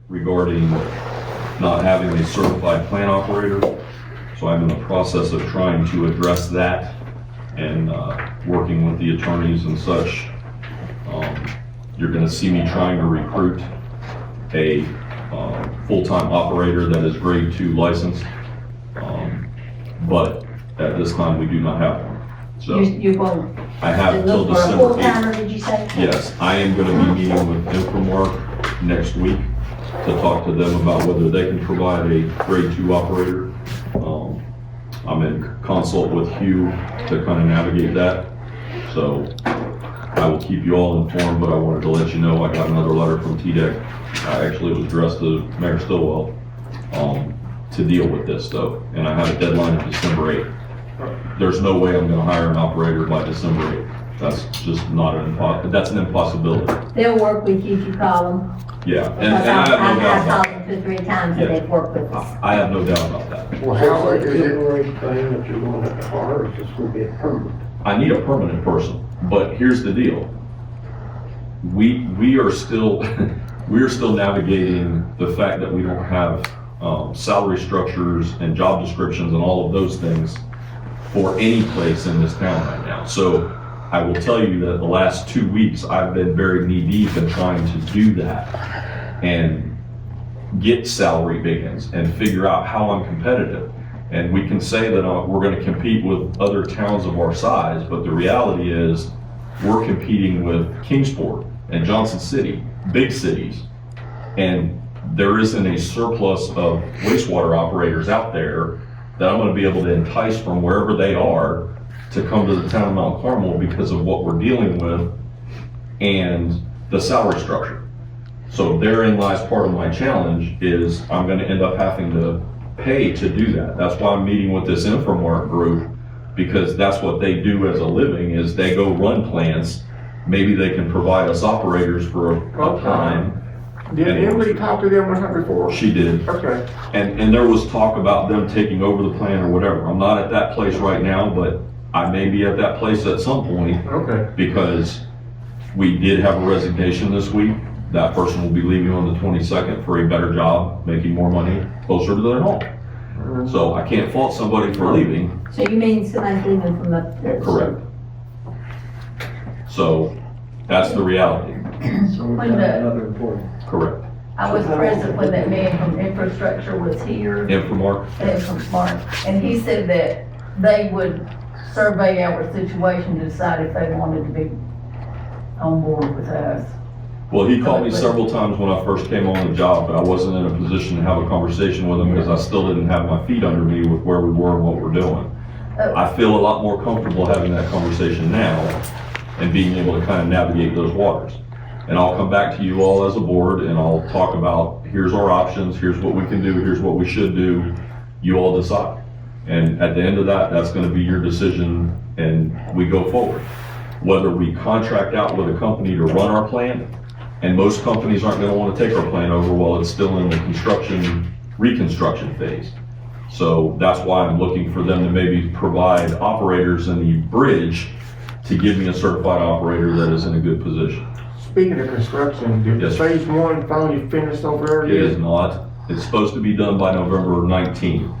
regarding not having a certified plant operator. So I'm in the process of trying to address that and working with the attorneys and such. You're gonna see me trying to recruit a full-time operator that is grade 2 licensed. But at this time, we do not have one. So You won't I have till look for a December full-timer, 8th. did you say? Yes, I am gonna be meeting with Infomark next week to talk to them about whether they can provide a grade 2 operator. I'm in consult with Hugh to kind of navigate that. So I will keep you all informed, but I wanted to let you know I got another letter from TDEC. Actually, it was addressed to Mayor Stillwell, to deal with this though. And I have a deadline of December 8th. There's no way I'm gonna hire an operator by December 8th. That's just not that's an impossibility. They'll work with you if you call them. Yeah, and Because I have no doubt I've about called them 2 or 3 times and Yeah. they've worked with us. I have no doubt about that. Well, how is it temporary thing that you're gonna have to hire, or is this gonna be a permanent? I need a permanent person, but here's the deal. We are still, we are still navigating the fact that we don't have salary structures and job descriptions and all of those things for any place in this town right now. So I will tell you that the last 2 weeks, I've been very knee deep in trying to do that and get salary biggins and figure out how I'm competitive. And we can say that we're gonna compete with other towns of our size, but the reality is we're competing with Kingsport and Johnson City, big cities. And there isn't a surplus of wastewater operators out there that I'm gonna be able to entice from wherever they are to come to the town of Mount Carmel because of what we're dealing with and the salary structure. So therein lies part of my challenge is I'm gonna end up having to pay to do that. That's why I'm meeting with this Infomark group, because that's what they do as a living is they go run plants. Maybe they can provide us operators for a time. Did Emily talk to them with her before? She did. Okay. And there was talk about them taking over the plant or whatever. I'm not at that place right now, but I may be at that place at some point Okay. because we did have a resignation this week. That person will be leaving on the 22nd for a better job, making more money closer to their home. So I can't fault somebody for leaving. So you mean somebody's leaving from up there? Correct. So that's the reality. So we've got When the- another employee. Correct. I was present when that man from infrastructure was here, Infomark, from Mark, and he said that they would survey our situation to decide if they wanted to be on board with us. well, he called me several times when I first came on the job, but I wasn't in a position to have a conversation with him because I still didn't have my feet under me with where we were and what we're doing. I feel a lot more comfortable having that conversation now and being able to kind of navigate those waters. And I'll come back to you all as a board and I'll talk about, here's our options, here's what we can do, here's what we should do. You all decide. And at the end of that, that's gonna be your decision and we go forward. Whether we contract out with a company to run our plant, and most companies aren't gonna wanna take our plant over while it's still in the reconstruction phase. So that's why I'm looking for them to maybe provide operators in the bridge to give me a certified operator that is in a good position. Speaking of construction, did Yes. phase 1 finally finished over there It yet? is not. It's supposed to be done by November 19th.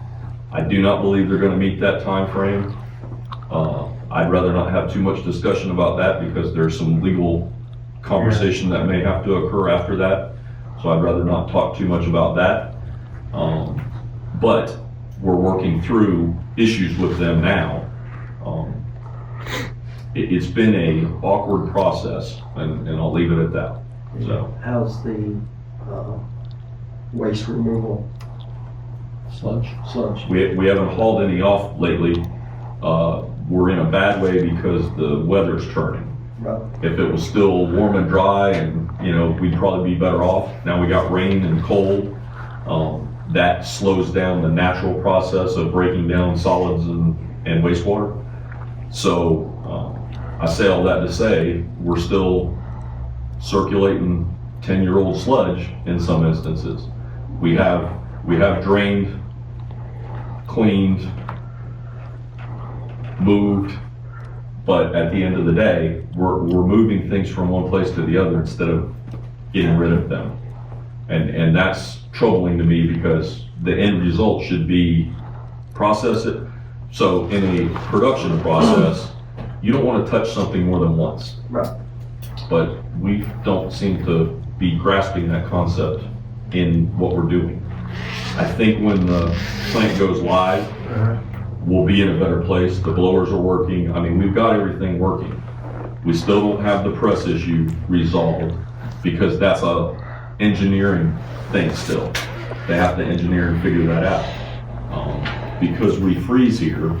I do not believe they're gonna meet that timeframe. I'd rather not have too much discussion about that because there's some legal conversation that may have to occur after that. So I'd rather not talk too much about that. But we're working through issues with them now. It's been a awkward process and I'll leave it at that. So. How's the waste removal? Sludge? We haven't hauled any off lately. We're in a bad way because the weather's turning. Right. If it was still warm and dry and, you know, we'd probably be better off. Now we got rain and cold. That slows down the natural process of breaking down solids and wastewater. So I say all that to say, we're still circulating 10-year-old sludge in some instances. We have drained, cleaned, moved, but at the end of the day, we're moving things from one place to the other instead of getting rid of them. And that's troubling to me because the end result should be process it. So in a production process, you don't want to touch something more than once. Right. But we don't seem to be grasping that concept in what we're doing. I think when the plant goes live, we'll be in a better place. The blowers are working. I mean, we've got everything working. We still don't have the press issue resolved because that's a engineering thing still. They have to engineer and figure that out. Because we freeze here,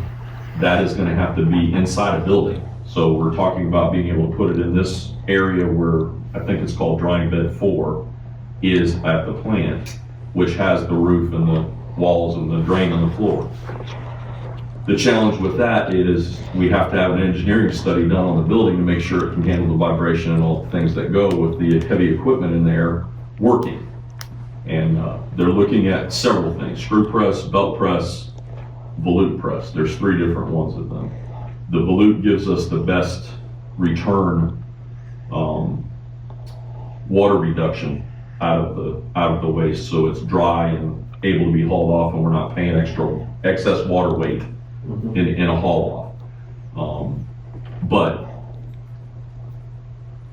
that is gonna have to be inside a building. So we're talking about being able to put it in this area where, I think it's called drying bed 4, is at the plant, which has the roof and the walls and the drain on the floor. The challenge with that is we have to have an engineering study done on the building to make sure it can handle the vibration and all the things that go with the heavy equipment in there working. And they're looking at several things: screw press, belt press, volute press. There's 3 different ones of them. The volute gives us the best return water reduction out of the waste, so it's dry and able to be hauled off, and we're not paying excess water weight in a haul off. But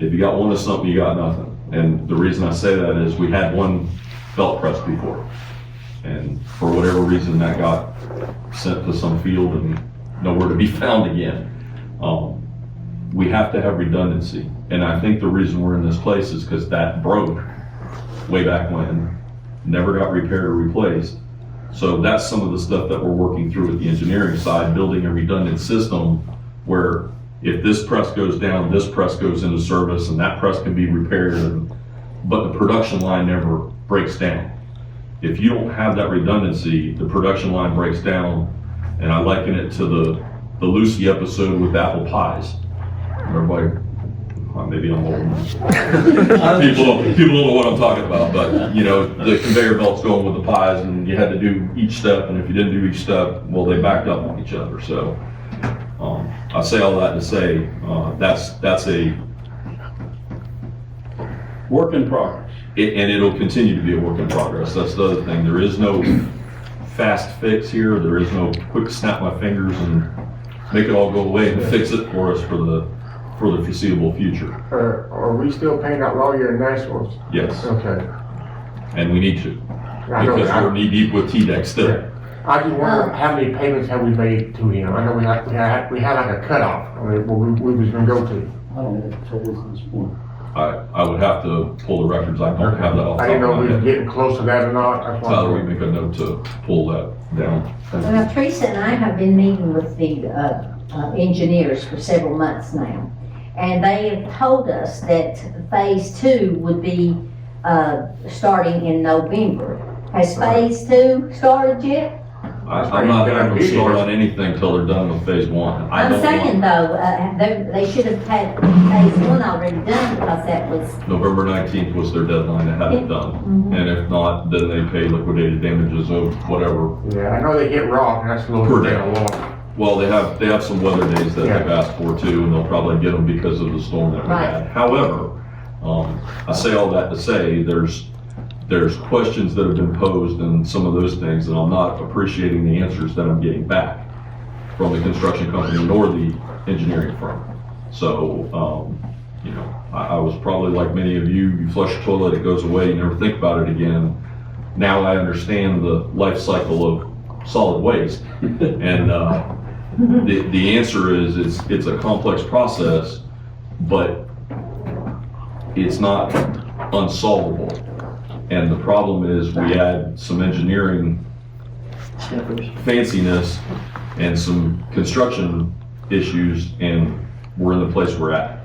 if you got one of something, you got nothing. And the reason I say that is we had one belt press before, and for whatever reason that got sent to some field and nowhere to be found again. We have to have redundancy, and I think the reason we're in this place is because that broke way back when, never got repaired or replaced. So that's some of the stuff that we're working through with the engineering side, building a redundant system where if this press goes down, this press goes into service and that press can be repaired, but the production line never breaks down. If you don't have that redundancy, the production line breaks down, and I liken it to the Lucy episode with apple pies. Everybody, well, maybe I'm old. People don't know what I'm talking about, but you know, the conveyor belt's going with the pies and you had to do each step, and if you didn't do each step, well, they backed up on each other. So I say all that to say that's a Work in progress. and it'll continue to be a work in progress. That's the other thing. There is no fast fix here. There is no quick snap my fingers and make it all go away and fix it for us for the foreseeable future. Are we still paying out lawyer and nationals? Yes, Okay. and we need to, I know, because we're knee deep with TDEC still. I just wonder how many payments have we made to him? I know we had like a cutoff, where we was gonna go to. I don't know what it is at this point. I would have to pull the records. I don't have that off the I top didn't know of if we my was head. getting close to that or not, that's why. Tyler, we make a note to pull that down. Well, Teresa and I have been meeting with the engineers for several months now. And they have told us that phase 2 would be starting in November. Has phase 2 started yet? I'm not having to start on anything till they're done with phase 1. I I'm don't saying want, though, they should have had phase 1 already done because that was, November 19th was their deadline to have it done. And if not, then they pay liquidated damages of whatever. Yeah, I know they hit rock, and that's a little Per bit day. down a lot. Well, they have some weather days that they've asked for too, and they'll probably get them because of the storm that we Right. had. However, I say all that to say, there's questions that have been posed and some of those things, and I'm not appreciating the answers that I'm getting back from the construction company nor the engineering firm. So, you know, I was probably like many of you, you flush a toilet, it goes away, you never think about it again. Now I understand the life cycle of solid waste. And the answer is it's a complex process, but it's not unsolvable. And the problem is we add some engineering fanciness and some construction issues, and we're in the place we're at.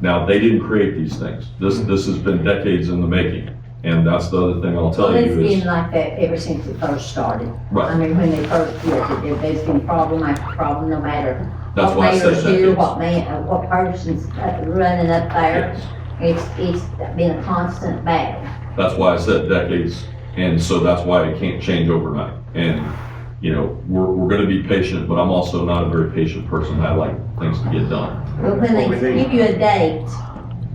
Now, they didn't create these things. This has been decades in the making. And that's the other thing I'll tell well, it's you is. been like that ever since it first started. Right. I mean, when they first built it, there's been problem after problem, no matter That's what why I said mayor's here, decades. what person's running up there. Yes. It's been a constant battle. That's why I said decades, and so that's why it can't change overnight. And, you know, we're gonna be patient, but I'm also not a very patient person. I like things to get done. Well, when they give you a date,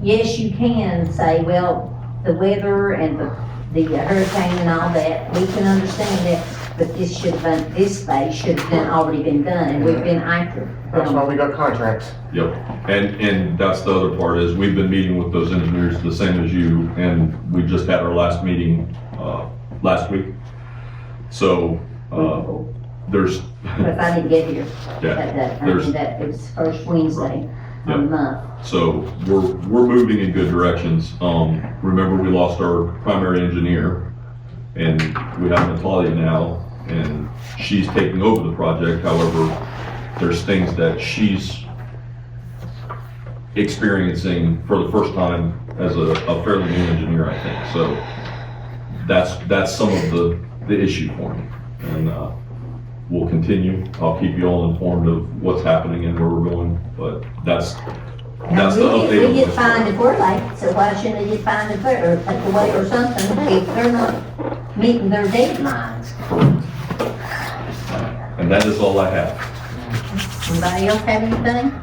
yes, you can say, well, the weather and the the hurricane and all that, we can understand that, but this should have been, this phase should have been, already been done, and we've been after. That's why we got contracts. Yep, and that's the other part is we've been meeting with those engineers the same as you, and we just had our last meeting, last week. So, there's, If I didn't get here, yeah, that it was first Wednesday of the month. so we're moving in good directions. Remember we lost our primary engineer and we have Natalia now and she's taking over the project. However, there's things that she's experiencing for the first time as a fairly new engineer, I think. So that's some of the issue for me. And, we'll continue. I'll keep you all informed of what's happening and where we're going, but that's the update. We get fined if we're late, so why shouldn't they get fined if they're, or take away or something, if they're not meeting their deadlines? And that is all I have. Anybody else have anything?